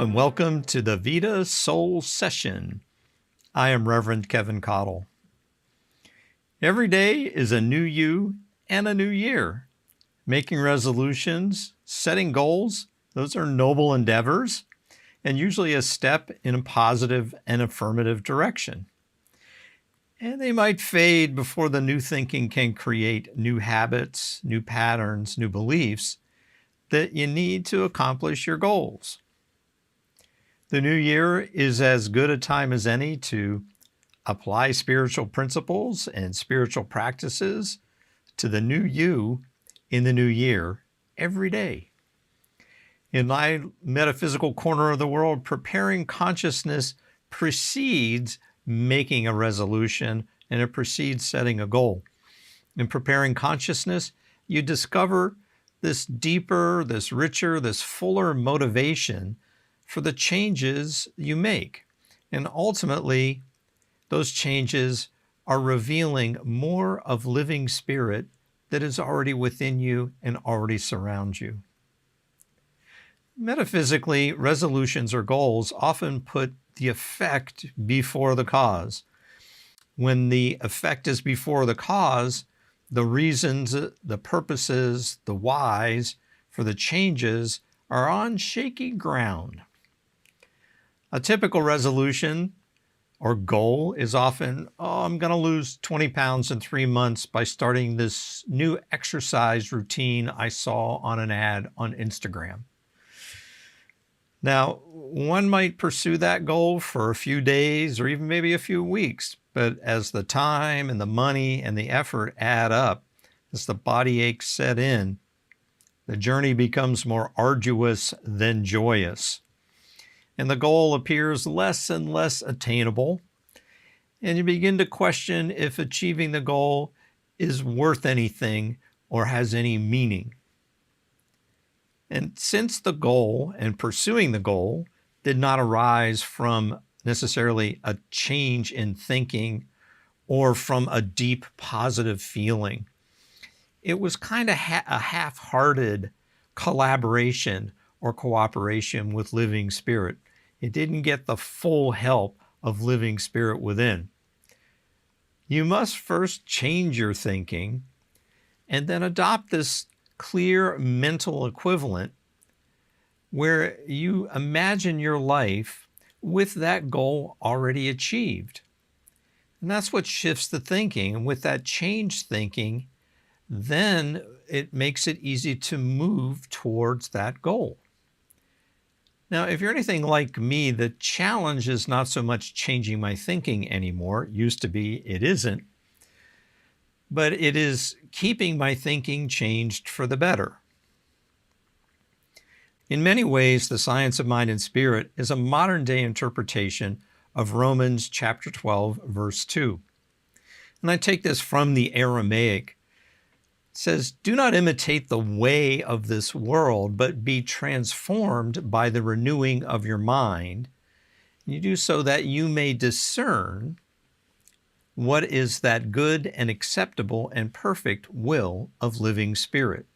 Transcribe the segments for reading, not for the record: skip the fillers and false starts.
and welcome to the Vida Soul Session. I am Reverend Keven Kadel. Every day is a new you and a new year. Making resolutions, setting goals, those are noble endeavors and usually a step in a positive and affirmative direction. And they might fade before the new thinking can create new habits, new patterns, new beliefs that you need to accomplish your goals. The new year is as good a time as any to apply spiritual principles and spiritual practices to the new you in the new year every day. In my metaphysical corner of the world, preparing consciousness precedes making a resolution and it precedes setting a goal. In preparing consciousness, you discover this deeper, this richer, this fuller motivation for the changes you make. And ultimately, those changes are revealing more of living spirit that is already within you and already surrounds you. Metaphysically, resolutions or goals often put the effect before the cause. When the effect is before the cause, the reasons, the purposes, the whys for the changes are on shaky ground. A typical resolution or goal is often, I'm going to lose 20 pounds in 3 months by starting this new exercise routine I saw on an ad on Instagram. Now, one might pursue that goal for a few days or even maybe a few weeks, but as the time and the money and the effort add up, as the body aches set in, the journey becomes more arduous than joyous. And the goal appears less and less attainable, and you begin to question if achieving the goal is worth anything or has any meaning. And since the goal and pursuing the goal did not arise from necessarily a change in thinking or from a deep positive feeling, it was kind of a half-hearted collaboration or cooperation with living spirit. It didn't get the full help of living spirit within. You must first change your thinking and then adopt this clear mental equivalent where you imagine your life with that goal already achieved. And that's what shifts the thinking. And with that changed thinking, then it makes it easy to move towards that goal. Now, if you're anything like me, the challenge is not so much changing my thinking anymore. It used to be, it isn't. But it is keeping my thinking changed for the better. In many ways, the science of mind and spirit is a modern-day interpretation of Romans chapter 12, verse 2. And I take this from the Aramaic. It says, "Do not imitate the way of this world, but be transformed by the renewing of your mind. You do so that you may discern what is that good and acceptable and perfect will of living spirit."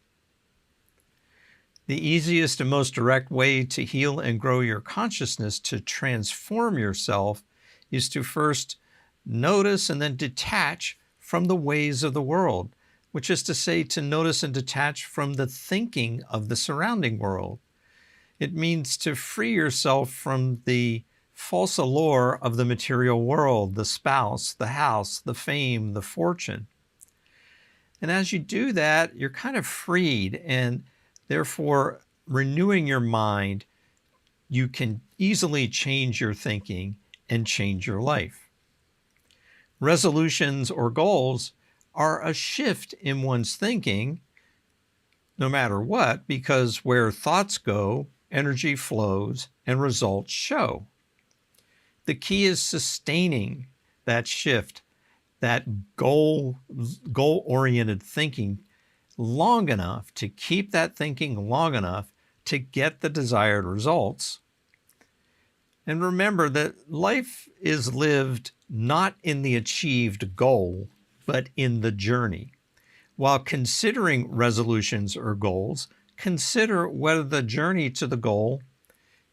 The easiest and most direct way to heal and grow your consciousness, to transform yourself, is to first notice and then detach from the ways of the world, which is to say, to notice and detach from the thinking of the surrounding world. It means to free yourself from the false allure of the material world, the spouse, the house, the fame, the fortune. And as you do that, you're kind of freed, and therefore, renewing your mind, you can easily change your thinking and change your life. Resolutions or goals are a shift in one's thinking, no matter what, because where thoughts go, energy flows and results show. The key is sustaining that shift, that goal-oriented thinking long enough to keep that thinking long enough to get the desired results. And remember that life is lived not in the achieved goal, but in the journey. While considering resolutions or goals, consider whether the journey to the goal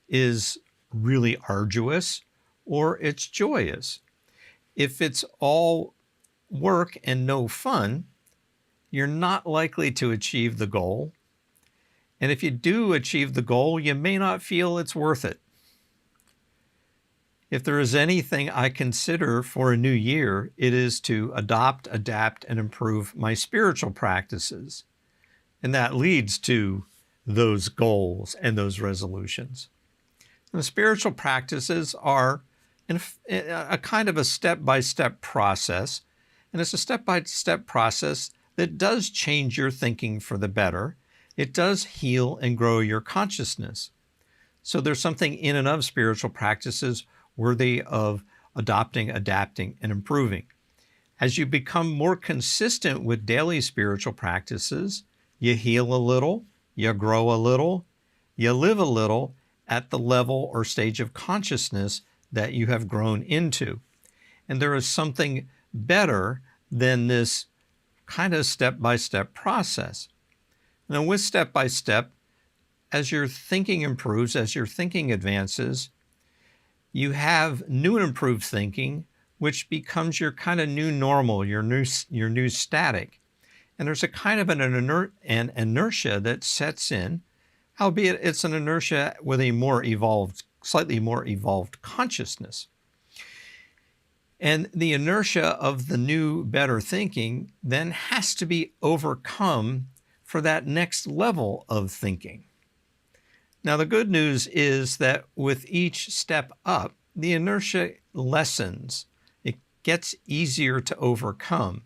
is really arduous or it's joyous. If it's all work and no fun, you're not likely to achieve the goal. And if you do achieve the goal, you may not feel it's worth it. If there is anything I consider for a new year, it is to adopt, adapt, and improve my spiritual practices. And that leads to those goals and those resolutions. And the spiritual practices are a kind of a step-by-step process. And it's a step-by-step process that does change your thinking for the better. It does heal and grow your consciousness. So there's something in and of spiritual practices worthy of adopting, adapting, and improving. As you become more consistent with daily spiritual practices, you heal a little, you grow a little, you live a little at the level or stage of consciousness that you have grown into. And there is something better than this kind of step-by-step process. Now, with step-by-step, as your thinking improves, as your thinking advances, you have new and improved thinking, which becomes your kind of new normal, your new static. And there's a kind of an inertia that sets in, albeit it's an inertia with a slightly more evolved consciousness. And the inertia of the new, better thinking then has to be overcome for that next level of thinking. Now, the good news is that with each step up, the inertia lessens. It gets easier to overcome.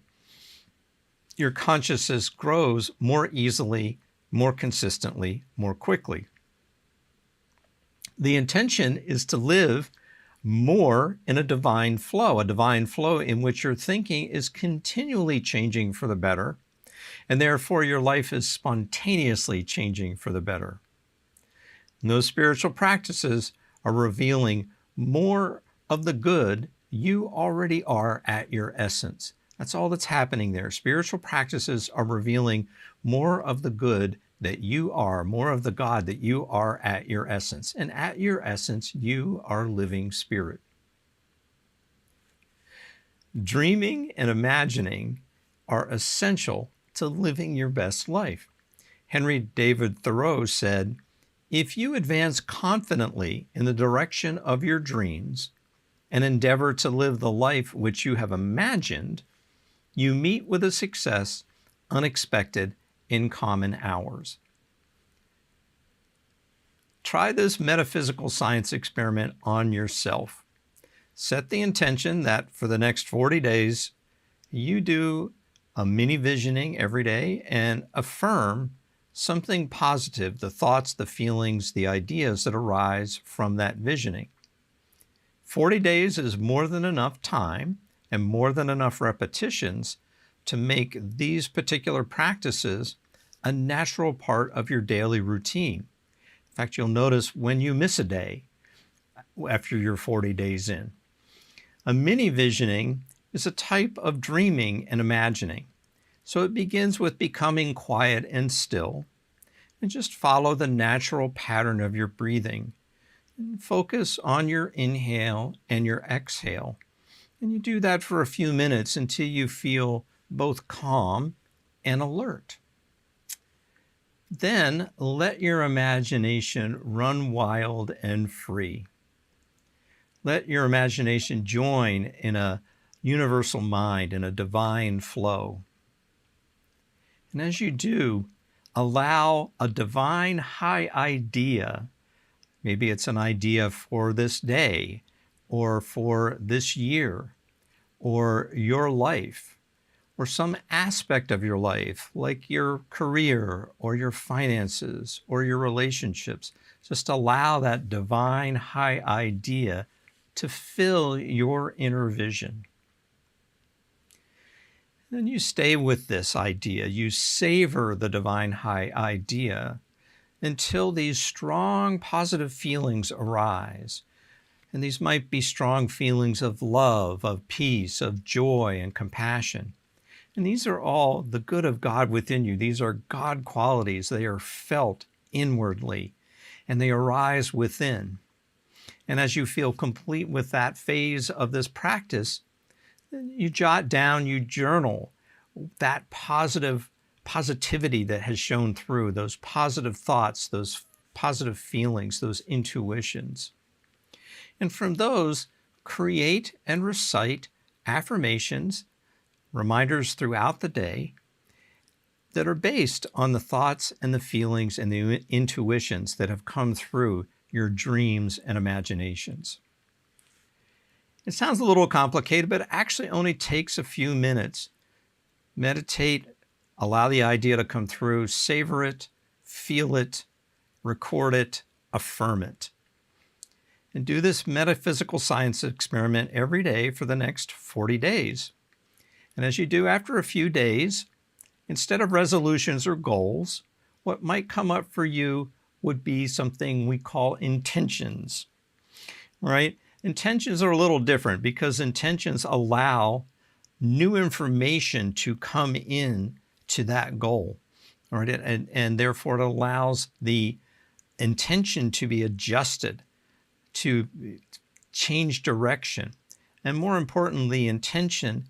Your consciousness grows more easily, more consistently, more quickly. The intention is to live more in a divine flow in which your thinking is continually changing for the better, and therefore your life is spontaneously changing for the better. And those spiritual practices are revealing more of the good you already are at your essence. That's all that's happening there. Spiritual practices are revealing more of the good that you are, more of the God that you are at your essence. And at your essence, you are living spirit. Dreaming and imagining are essential to living your best life. Henry David Thoreau said, "If you advance confidently in the direction of your dreams and endeavor to live the life which you have imagined, you meet with a success unexpected in common hours." Try this metaphysical science experiment on yourself. Set the intention that for the next 40 days, you do a mini visioning every day and affirm something positive, the thoughts, the feelings, the ideas that arise from that visioning. 40 days is more than enough time and more than enough repetitions to make these particular practices a natural part of your daily routine. In fact, you'll notice when you miss a day after you're 40 days in. A mini visioning is a type of dreaming and imagining. So it begins with becoming quiet and still, and just follow the natural pattern of your breathing. And focus on your inhale and your exhale. And you do that for a few minutes until you feel both calm and alert. Then let your imagination run wild and free. Let your imagination join in a universal mind, in a divine flow. And as you do, allow a divine high idea, maybe it's an idea for this day, or for this year, or your life, or some aspect of your life, like your career, or your finances, or your relationships. Just allow that divine high idea to fill your inner vision. Then you stay with this idea. You savor the divine high idea until these strong positive feelings arise. And these might be strong feelings of love, of peace, of joy, and compassion. And these are all the good of God within you. These are God qualities. They are felt inwardly, and they arise within. And as you feel complete with that phase of this practice, you jot down, you journal that positivity that has shown through, those positive thoughts, those positive feelings, those intuitions. And from those, create and recite affirmations, reminders throughout the day that are based on the thoughts and the feelings and the intuitions that have come through your dreams and imaginations. It sounds a little complicated, but it actually only takes a few minutes. Meditate, allow the idea to come through, savor it, feel it, record it, affirm it. And do this metaphysical science experiment every day for the next 40 days. And as you do after a few days, instead of resolutions or goals, what might come up for you would be something we call intentions, right? Intentions are a little different because intentions allow new information to come in to that goal, right? And therefore it allows the intention to be adjusted, to change direction. And more importantly, intention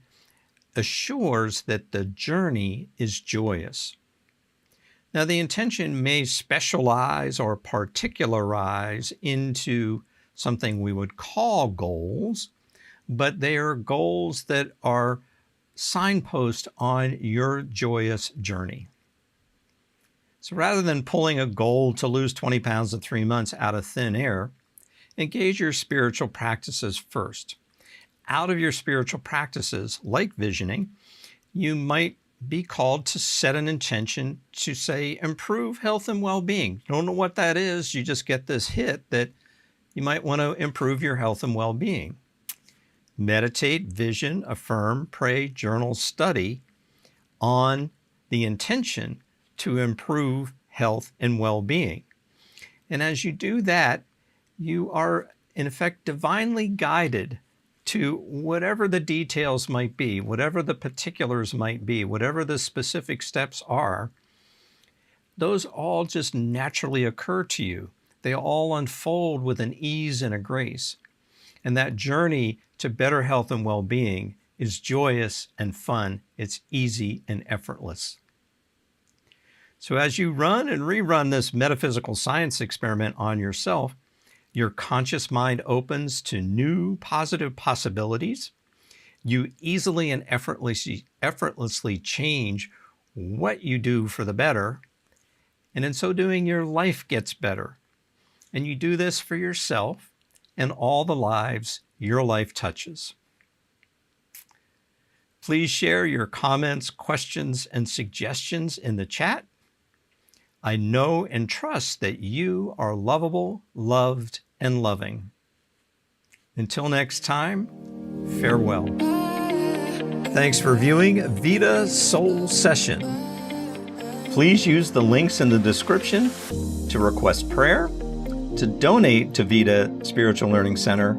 assures that the journey is joyous. Now, the intention may specialize or particularize into something we would call goals, but they are goals that are signposts on your joyous journey. So rather than pulling a goal to lose 20 pounds in 3 months out of thin air, engage your spiritual practices first. Out of your spiritual practices, like visioning, you might be called to set an intention to, say, improve health and well-being. Don't know what that is. You just get this hit that you might want to improve your health and well-being. Meditate, vision, affirm, pray, journal, study on the intention to improve health and well-being. And as you do that, you are, in effect, divinely guided to whatever the details might be, whatever the particulars might be, whatever the specific steps are. Those all just naturally occur to you. They all unfold with an ease and a grace. And that journey to better health and well-being is joyous and fun. It's easy and effortless. So as you run and rerun this metaphysical science experiment on yourself, your conscious mind opens to new positive possibilities. You easily and effortlessly change what you do for the better. And in so doing, your life gets better. And you do this for yourself and all the lives your life touches. Please share your comments, questions, and suggestions in the chat. I know and trust that you are lovable, loved, and loving. Until next time, farewell. Thanks for viewing Vida Soul Session. Please use the links in the description to request prayer, to donate to Vida Spiritual Learning Center,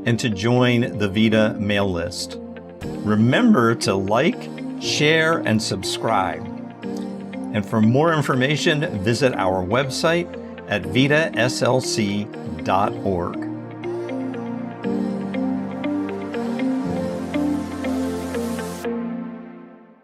and to join the Vida mail list. Remember to like, share, and subscribe. And for more information, visit our website at vidaslc.org.